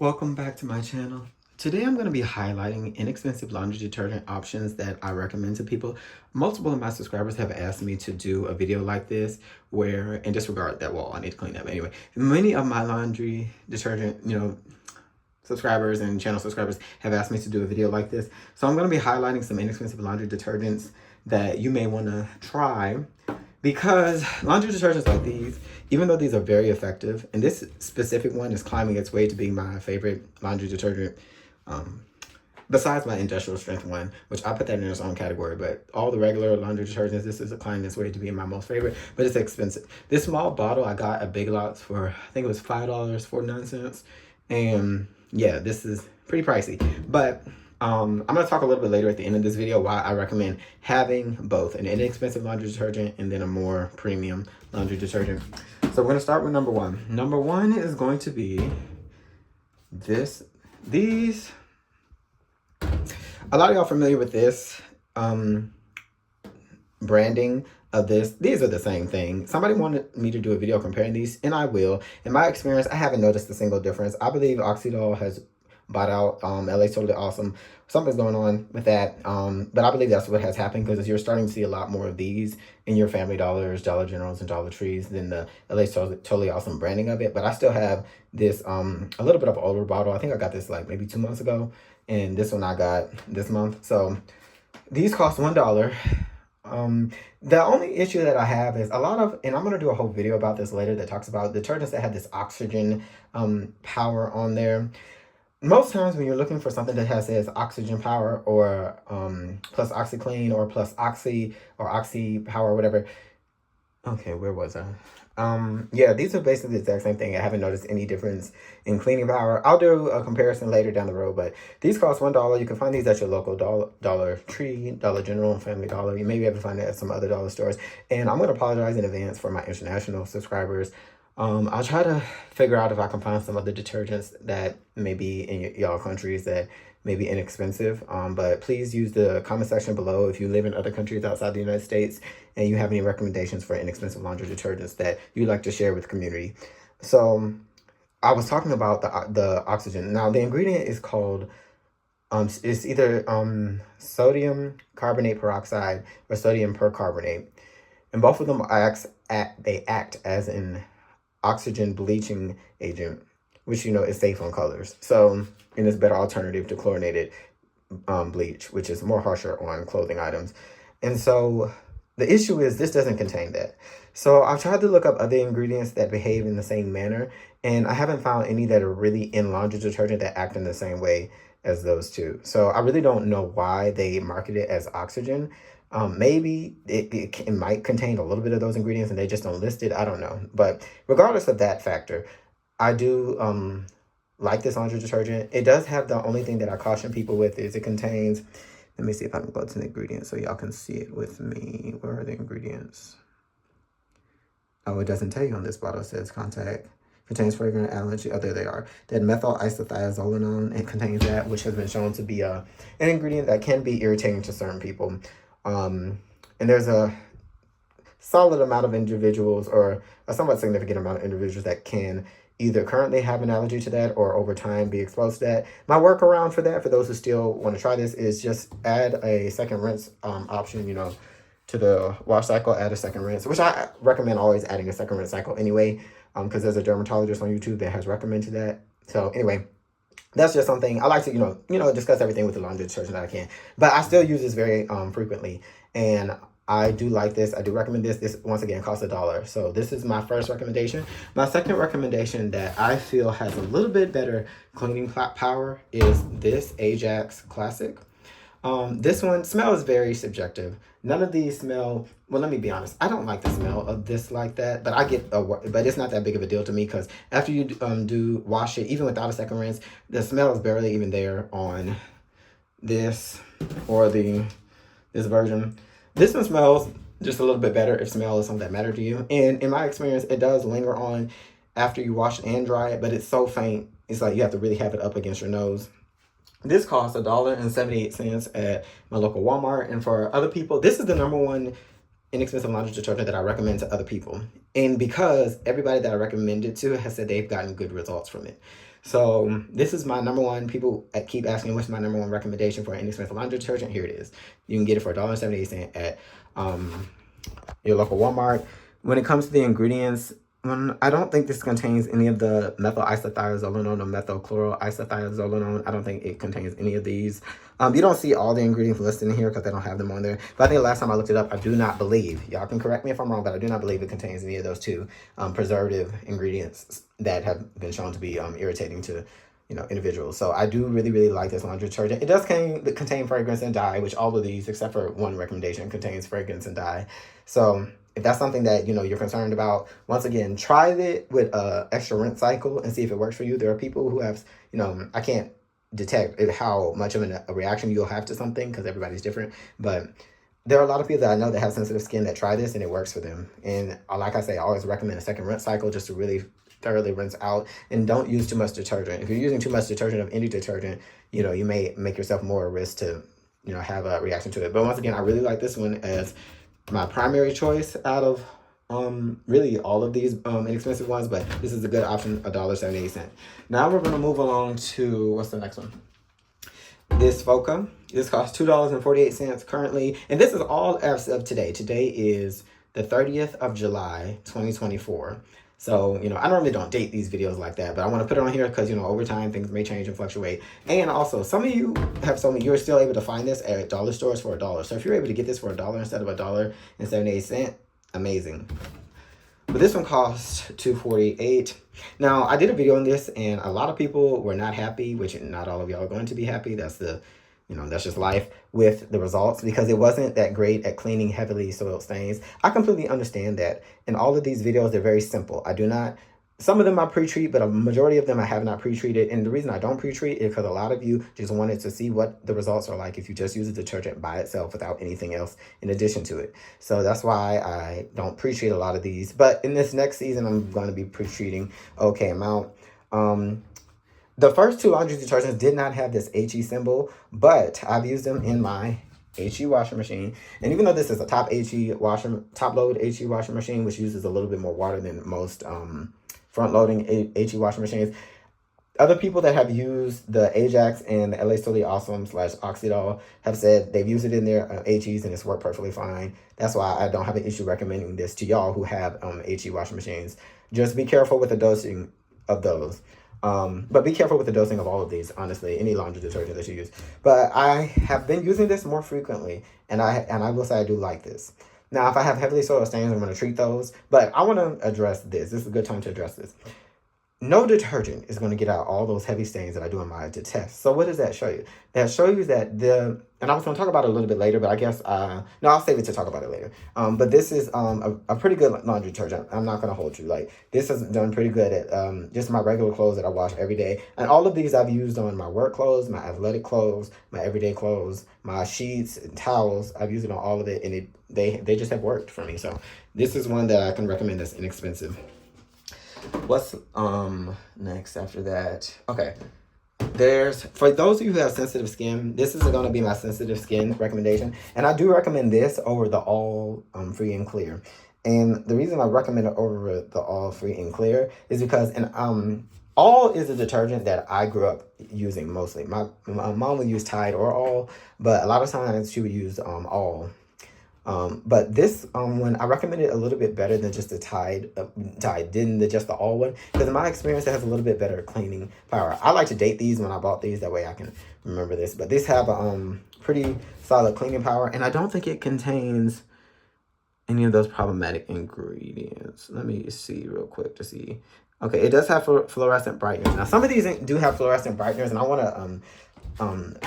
Welcome back to my channel. Today I'm going to be highlighting inexpensive laundry detergent options that I recommend to people. Multiple of my subscribers have asked me to do a video like this where, and disregard that wall, I need to clean up anyway. Many of my laundry detergent, subscribers and channel subscribers have asked me to do a video like this. So I'm going to be highlighting some inexpensive laundry detergents that you may want to try. Because laundry detergents like these, even though these are very effective, and this specific one is climbing its way to being my favorite laundry detergent, besides my industrial strength one, which I put that in its own category, but all the regular laundry detergents, this is climbing its way to being my most favorite, but it's expensive. This small bottle I got at Big Lots for, I think it was $5.49, and yeah, this is pretty pricey, but I'm going to talk a little bit later at the end of this video why I recommend having both an inexpensive laundry detergent and then a more premium laundry detergent. So we're going to start with number one. Number one is going to be these. A lot of y'all familiar with this branding of this. These are the same thing. Somebody wanted me to do a video comparing these, and I will. In my experience, I haven't noticed a single difference. I believe Oxydol has bought out LA's Totally Awesome. Something's going on with that, but I believe that's what has happened, because you're starting to see a lot more of these in your Family Dollars, Dollar Generals, and Dollar Trees than the LA's Totally Awesome branding of it. But I still have this a little bit of an older bottle. I think I got this like maybe 2 months ago, and this one I got this month. So these cost $1. The only issue that I have is a lot of, and I'm going to do a whole video about this later that talks about detergents that have this oxygen power on there. Most times when you're looking for something that says oxygen power or plus OxyClean or plus Oxy or Oxy power or whatever. Okay, where was I? Yeah, these are basically the exact same thing. I haven't noticed any difference in cleaning power. I'll do a comparison later down the road, but these cost $1. You can find these at your local Dollar Tree, Dollar General, and Family Dollar. You may be able to find it at some other dollar stores. And I'm going to apologize in advance for my international subscribers. I'll try to figure out if I can find some other detergents that may be in y'all countries that may be inexpensive. But please use the comment section below if you live in other countries outside the United States and you have any recommendations for inexpensive laundry detergents that you'd like to share with the community. So I was talking about the oxygen. Now the ingredient is called it's either sodium carbonate peroxide or sodium percarbonate, and both of them they act as an oxygen bleaching agent, which is safe on colors. So, and it's a better alternative to chlorinated bleach, which is more harsher on clothing items. And so the issue is this doesn't contain that. So I've tried to look up other ingredients that behave in the same manner, and I haven't found any that are really in laundry detergent that act in the same way as those two. So I really don't know why they market it as oxygen. Maybe it might contain a little bit of those ingredients and they just don't list it. I don't know. But regardless of that factor, I do like this laundry detergent. It does have, the only thing that I caution people with is it contains, let me see if I can go to the ingredients so y'all can see it with me. Where are the ingredients? Oh, it doesn't tell you on this bottle. It says contains fragrant allergy. Oh, there they are. That methyl isothiazolinone, it contains that, which has been shown to be an ingredient that can be irritating to certain people. And there's a solid amount of individuals, or a somewhat significant amount of individuals, that can either currently have an allergy to that or over time be exposed to that. My workaround for that, for those who still want to try this, is just add a second rinse option, to the wash cycle. Add a second rinse, which I recommend always adding a second rinse cycle anyway, because there's a dermatologist on YouTube that has recommended that. So anyway, that's just something I like to, discuss everything with the laundry detergent that I can. But I still use this very frequently, and I do like this. I do recommend this. This, once again, costs $1. So this is my first recommendation. My second recommendation that I feel has a little bit better cleaning power is this Ajax Classic. This one, smell is very subjective. None of these smell, well, let me be honest, I don't like the smell of this like that, but but it's not that big of a deal to me, because after you do wash it, even without a second rinse, the smell is barely even there on this or this version. This one smells just a little bit better if smell is something that matters to you. And in my experience, it does linger on after you wash it and dry it, but it's so faint, it's like you have to really have it up against your nose. This costs $1.78 at my local Walmart. And for other people, this is the #1 inexpensive laundry detergent that I recommend to other people. And because everybody that I recommend it to has said they've gotten good results from it. So this is my number one. People keep asking what's my number one recommendation for an inexpensive laundry detergent. Here it is. You can get it for $1.78 at your local Walmart. When it comes to the ingredients, I don't think this contains any of the methyl isothiazolinone or methylchloroisothiazolinone. I don't think it contains any of these. You don't see all the ingredients listed in here because they don't have them on there. But I think the last time I looked it up, I do not believe, y'all can correct me if I'm wrong, but I do not believe it contains any of those two preservative ingredients that have been shown to be irritating to individuals. So I do really, really like this laundry detergent. It does contain fragrance and dye, which all of these, except for one recommendation, contains fragrance and dye. So if that's something that you're concerned about, once again, try it with a extra rinse cycle and see if it works for you. There are people who have, I can't detect how much of a reaction you'll have to something because everybody's different, but there are a lot of people that I know that have sensitive skin that try this and it works for them. And like I say, I always recommend a second rinse cycle just to really thoroughly rinse out, and don't use too much detergent. If you're using too much detergent of any detergent, you may make yourself more at risk to have a reaction to it. But once again, I really like this one as my primary choice out of really all of these inexpensive ones, but this is a good option, $1.78. Now we're going to move along to, what's the next one? This Foca. This costs $2.48 currently, and this is all as of today. Today is the 30th of July, 2024. So, I normally don't date these videos like that, but I want to put it on here because, over time, things may change and fluctuate. And also, some of you have told me you're still able to find this at dollar stores for $1. So if you're able to get this for $1 instead of $1.78, amazing. But this one costs $2.48. Now, I did a video on this, and a lot of people were not happy, which not all of y'all are going to be happy. That's that's just life with the results, because it wasn't that great at cleaning heavily soiled stains. I completely understand that. In all of these videos, they're very simple. Some of them I pre-treat, but a majority of them I have not pre-treated. And the reason I don't pre-treat is because a lot of you just wanted to see what the results are like if you just use a detergent by itself without anything else in addition to it. So that's why I don't pre-treat a lot of these. But in this next season, I'm going to be pre-treating okay amount. The first two laundry detergents did not have this HE symbol, but I've used them in my HE washing machine. And even though this is a top load HE washing machine, which uses a little bit more water than most front loading HE washing machines, other people that have used the Ajax and the LA Totally Awesome / Oxydol have said they've used it in their HEs and it's worked perfectly fine. That's why I don't have an issue recommending this to y'all who have HE washing machines. Just be careful with the dosing of those. But be careful with the dosing of all of these, honestly, any laundry detergent that you use. But I have been using this more frequently, and I will say I do like this. Now, if I have heavily soiled stains, I'm going to treat those. But I want to address this. This is a good time to address this. No detergent is going to get out all those heavy stains that I do in my test. So what does that show you? That shows you that and I was going to talk about it a little bit later, but I guess, no, I'll save it to talk about it later. But this is a pretty good laundry detergent. I'm not going to hold you. Like, this has done pretty good at just my regular clothes that I wash every day. And all of these I've used on my work clothes, my athletic clothes, my everyday clothes, my sheets and towels. I've used it on all of it, and they just have worked for me. So this is one that I can recommend that's inexpensive. What's next after that? Okay. For those of you who have sensitive skin, this is going to be my sensitive skin recommendation. And I do recommend this over the All Free and Clear. And the reason I recommend it over the All Free and Clear is because All is a detergent that I grew up using mostly. My mom would use Tide or All, but a lot of times she would use All. But this one, I recommend it a little bit better than just the Tide than just the All one, because in my experience, it has a little bit better cleaning power. I like to date these when I bought these, that way I can remember this. But these have a pretty solid cleaning power, and I don't think it contains any of those problematic ingredients. Let me see real quick to see. Okay, it does have fluorescent brighteners. Now, some of these do have fluorescent brighteners, and I want to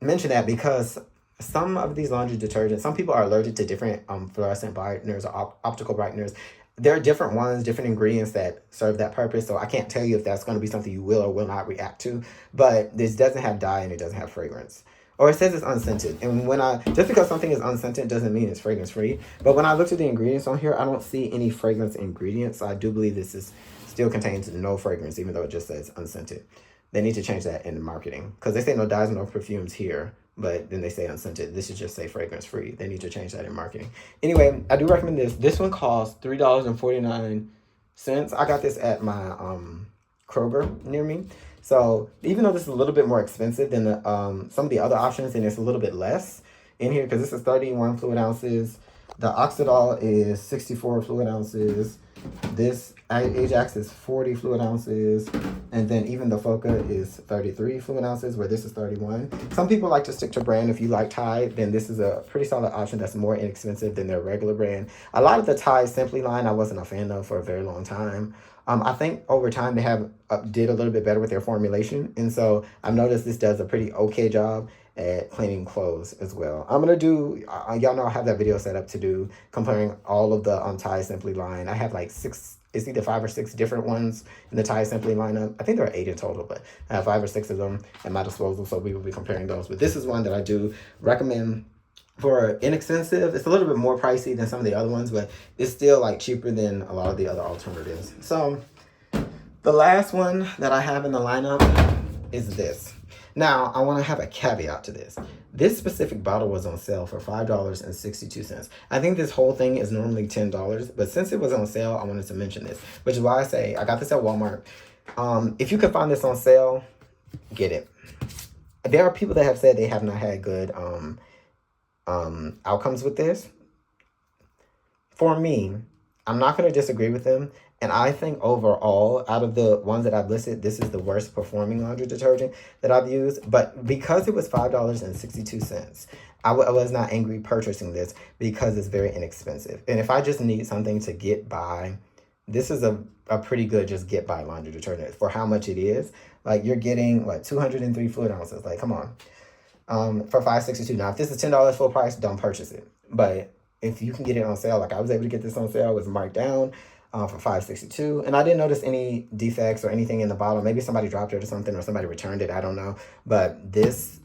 mention that because some of these laundry detergents, some people are allergic to different fluorescent brighteners or optical brighteners. There are different ones, different ingredients that serve that purpose. So I can't tell you if that's going to be something you will or will not react to. But this doesn't have dye and it doesn't have fragrance. Or it says it's unscented. And just because something is unscented doesn't mean it's fragrance free. But when I looked at the ingredients on here, I don't see any fragrance ingredients. So I do believe this still contains no fragrance, even though it just says unscented. They need to change that in the marketing, because they say no dyes, no perfumes here, but then they say unscented. This should just say fragrance free. They need to change that in marketing. Anyway, I do recommend this. This one costs $3.49. I got this at my Kroger near me. So even though this is a little bit more expensive than the, some of the other options, and it's a little bit less in here because this is 31 fluid ounces. The Oxydol is 64 fluid ounces. This Ajax is 40 fluid ounces. And then even the Foca is 33 fluid ounces, where this is 31. Some people like to stick to brand. If you like Tide, then this is a pretty solid option that's more inexpensive than their regular brand. A lot of the Tide Simply line I wasn't a fan of for a very long time. I think over time they have did a little bit better with their formulation. And so I've noticed this does a pretty okay job at cleaning clothes as well. I'm going to do, y'all know I have that video set up to do comparing all of the Tide Simply line. I have like 6, it's either 5 or 6 different ones in the Tide Simply lineup. I think there are 8 in total, but I have 5 or 6 of them at my disposal, so we will be comparing those. But this is one that I do recommend for inexpensive. It's a little bit more pricey than some of the other ones, but it's still like cheaper than a lot of the other alternatives. So the last one that I have in the lineup is this. Now, I want to have a caveat to this. This specific bottle was on sale for $5.62. I think this whole thing is normally $10, but since it was on sale, I wanted to mention this, which is why I say I got this at Walmart. If you can find this on sale, get it. There are people that have said they have not had good outcomes with this. For me, I'm not going to disagree with them. And I think overall, out of the ones that I've listed, this is the worst performing laundry detergent that I've used. But because it was $5.62, I was not angry purchasing this because it's very inexpensive. And if I just need something to get by, this is a pretty good just get by laundry detergent for how much it is. Like you're getting, what, 203 fluid ounces. Like, come on. For $5.62. Now, if this is $10 full price, don't purchase it. But if you can get it on sale, like I was able to get this on sale, it was marked down for $5.62, and I didn't notice any defects or anything in the bottle. Maybe somebody dropped it or something, or somebody returned it. I don't know, but this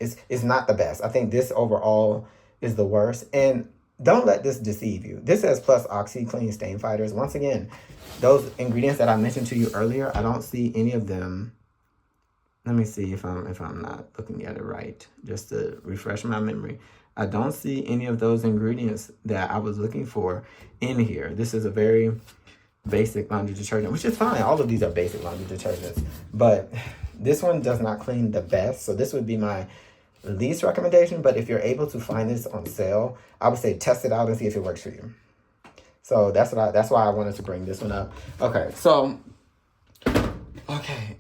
is not the best. I think this overall is the worst, and don't let this deceive you. This says plus OxyClean stain fighters. Once again, those ingredients that I mentioned to you earlier, I don't see any of them. Let me see if I'm not looking at it right, just to refresh my memory. I don't see any of those ingredients that I was looking for in here. This is a very basic laundry detergent, which is fine. All of these are basic laundry detergents, but this one does not clean the best. So this would be my least recommendation. But if you're able to find this on sale, I would say test it out and see if it works for you. So that's why I wanted to bring this one up. Okay, so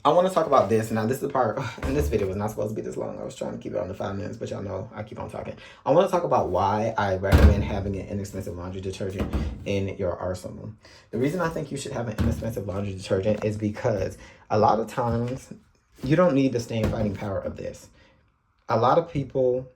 I want to talk about this. Now, this is the part, and this video was not supposed to be this long. I was trying to keep it under 5 minutes, but y'all know I keep on talking. I want to talk about why I recommend having an inexpensive laundry detergent in your arsenal. The reason I think you should have an inexpensive laundry detergent is because a lot of times you don't need the stain fighting power of this. A lot of people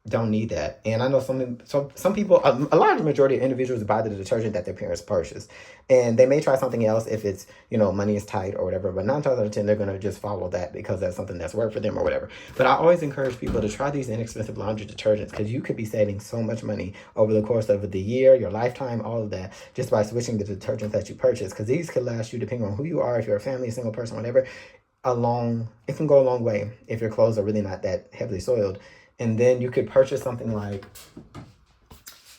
don't need that. And I know some people, a large majority of individuals buy the detergent that their parents purchased. And they may try something else if it's, money is tight or whatever. But 9 times out of 10, they're going to just follow that because that's something that's worked for them or whatever. But I always encourage people to try these inexpensive laundry detergents because you could be saving so much money over the course of the year, your lifetime, all of that, just by switching the detergents that you purchase. Because these could last you, depending on who you are, if you're a family, a single person, whatever, it can go a long way if your clothes are really not that heavily soiled. And then you could purchase something like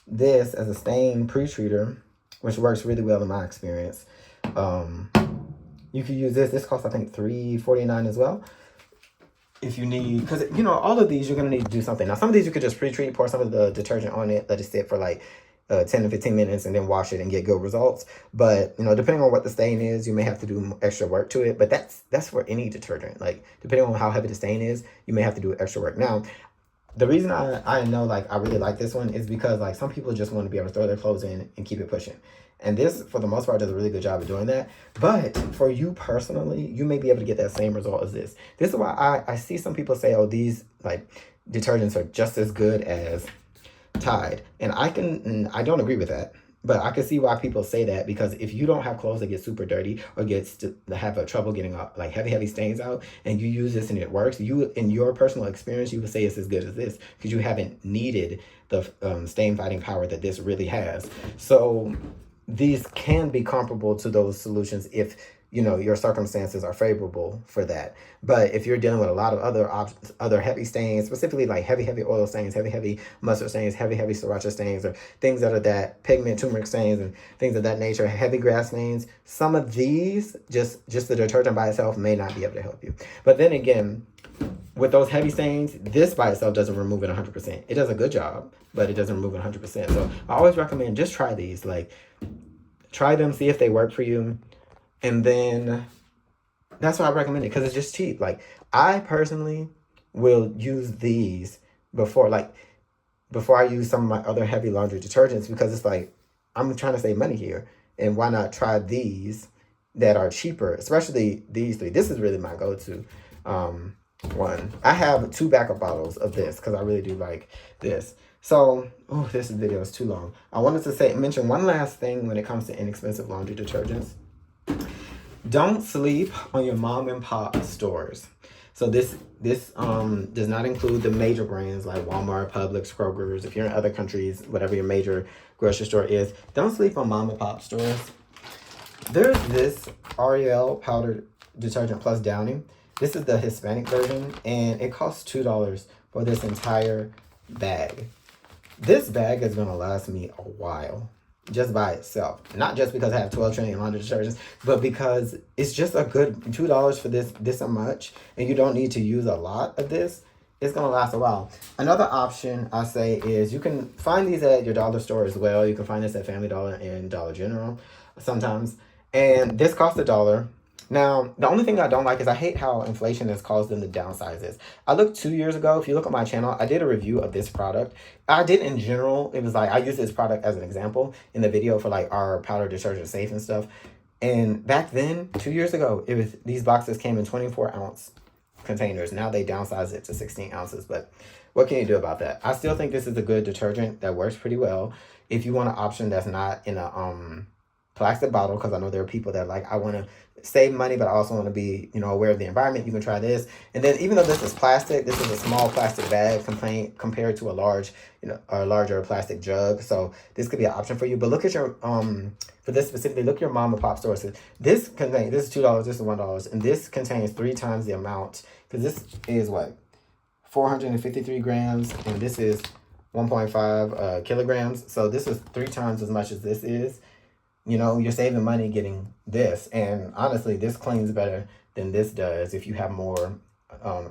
this as a stain pre-treater, which works really well in my experience. You could use this. This costs, I think, $3.49 as well. If you need, because, all of these, you're going to need to do something. Now, some of these you could just pre-treat, pour some of the detergent on it, let it sit for like 10 to 15 minutes and then wash it and get good results. But, depending on what the stain is, you may have to do extra work to it. But that's for any detergent. Like, depending on how heavy the stain is, you may have to do extra work. Now, the reason I know, I really like this one is because, some people just want to be able to throw their clothes in and keep it pushing. And this, for the most part, does a really good job of doing that. But for you personally, you may be able to get that same result as this. This is why I see some people say, oh, these, detergents are just as good as Tide. And I don't agree with that. But I can see why people say that, because if you don't have clothes that get super dirty or have trouble getting heavy stains out, and you use this and it works, you, in your personal experience, you would say it's as good as this because you haven't needed the stain fighting power that this really has. So these can be comparable to those solutions if you know, your circumstances are favorable for that. But if you're dealing with a lot of other options, other heavy stains, specifically like heavy oil stains, heavy mustard stains, heavy sriracha stains, or things that are that pigment turmeric stains and things of that nature, heavy grass stains, some of these, just the detergent by itself may not be able to help you. But then again, with those heavy stains, this by itself doesn't remove it 100%. It does a good job, but it doesn't remove it 100%. So I always recommend just try these. Like, try them, see if they work for you. And then that's why I recommend it, because it's just cheap. Like, I personally will use these before I use some of my other heavy laundry detergents, because it's like, I'm trying to save money here. And why not try these that are cheaper, especially these three. This is really my go-to one. I have 2 backup bottles of this because I really do like this. So, oh, this video is too long. I wanted to mention one last thing when it comes to inexpensive laundry detergents. Don't sleep on your mom and pop stores. So this does not include the major brands like Walmart, Publix, Kroger's. If you're in other countries, whatever your major grocery store is, don't sleep on mom and pop stores. There's this Ariel powder detergent plus Downy. This is the Hispanic version, and it costs $2 for this entire bag. This bag is going to last me a while just by itself. Not just because I have 12 trillion laundry detergents, but because it's just a good $2 for this much, and you don't need to use a lot of this. It's going to last a while. Another option I say is you can find these at your dollar store as well. You can find this at Family Dollar and Dollar General sometimes. And this costs $1. Now, the only thing I don't like is I hate how inflation has caused them to downsize this. I looked 2 years ago. If you look at my channel, I did a review of this product. I did in general. It was like, I used this product as an example in the video for like our powder detergent safe and stuff. And back then, 2 years ago, it was, these boxes came in 24-ounce containers. Now they downsized it to 16 ounces. But what can you do about that? I still think this is a good detergent that works pretty well. If you want an option that's not in a plastic bottle, because I know there are people that like, I want to save money, but I also want to be, you know, aware of the environment, you can try this. And then even though this is plastic, this is a small plastic bag compared to a large, you know, a larger plastic jug. So this could be an option for you. But look at your for this specifically, look at your mom and pop store. So this is $2, this is $1, and this contains 3 times the amount, because this is what, 453 grams, and this is 1.5 kilograms. So this is 3 times as much as this is. You know, you're saving money getting this. And honestly, this cleans better than this does if you have more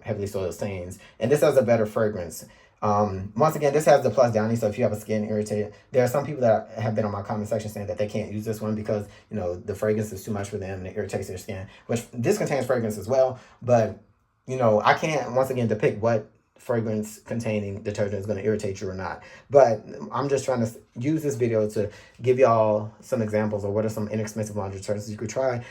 heavily soiled stains. And this has a better fragrance. Once again, this has the plus Downy, so if you have a skin irritated, there are some people that have been on my comment section saying that they can't use this one because, you know, the fragrance is too much for them and it irritates their skin, which this contains fragrance as well. But, you know, I can't, once again, depict what fragrance containing detergent is going to irritate you or not. But I'm just trying to use this video to give y'all some examples of what are some inexpensive laundry detergents you could try.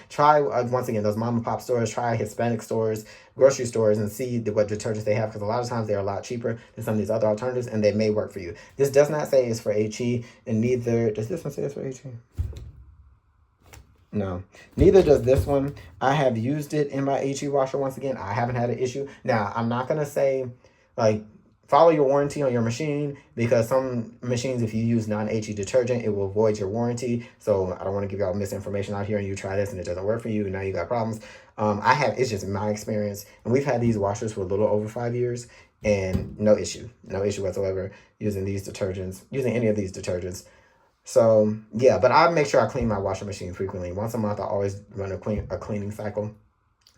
Once again, those mom and pop stores, try Hispanic stores, grocery stores, and see what detergents they have, because a lot of times they're a lot cheaper than some of these other alternatives, and they may work for you. This does not say it's for HE, and neither does this one say it's for HE. No, neither does this one. I have used it in my HE washer. Once again, I haven't had an issue. Now, I'm not going to say, like, follow your warranty on your machine, because some machines, if you use non-HE detergent, it will void your warranty. So I don't want to give y'all misinformation out here and you try this and it doesn't work for you and now you got problems. It's just my experience. And we've had these washers for a little over 5 years and no issue whatsoever using these detergents, using any of these detergents. So yeah, but I make sure I clean my washing machine frequently. Once a month, I always run a cleaning cycle.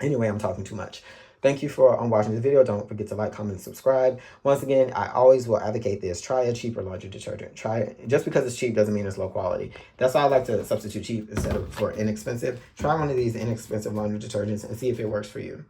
Anyway, I'm talking too much. Thank you for watching this video. Don't forget to like, comment, and subscribe. Once again, I always will advocate this. Try a cheaper laundry detergent. Try it. Just because it's cheap doesn't mean it's low quality. That's why I like to substitute cheap instead of for inexpensive. Try one of these inexpensive laundry detergents and see if it works for you.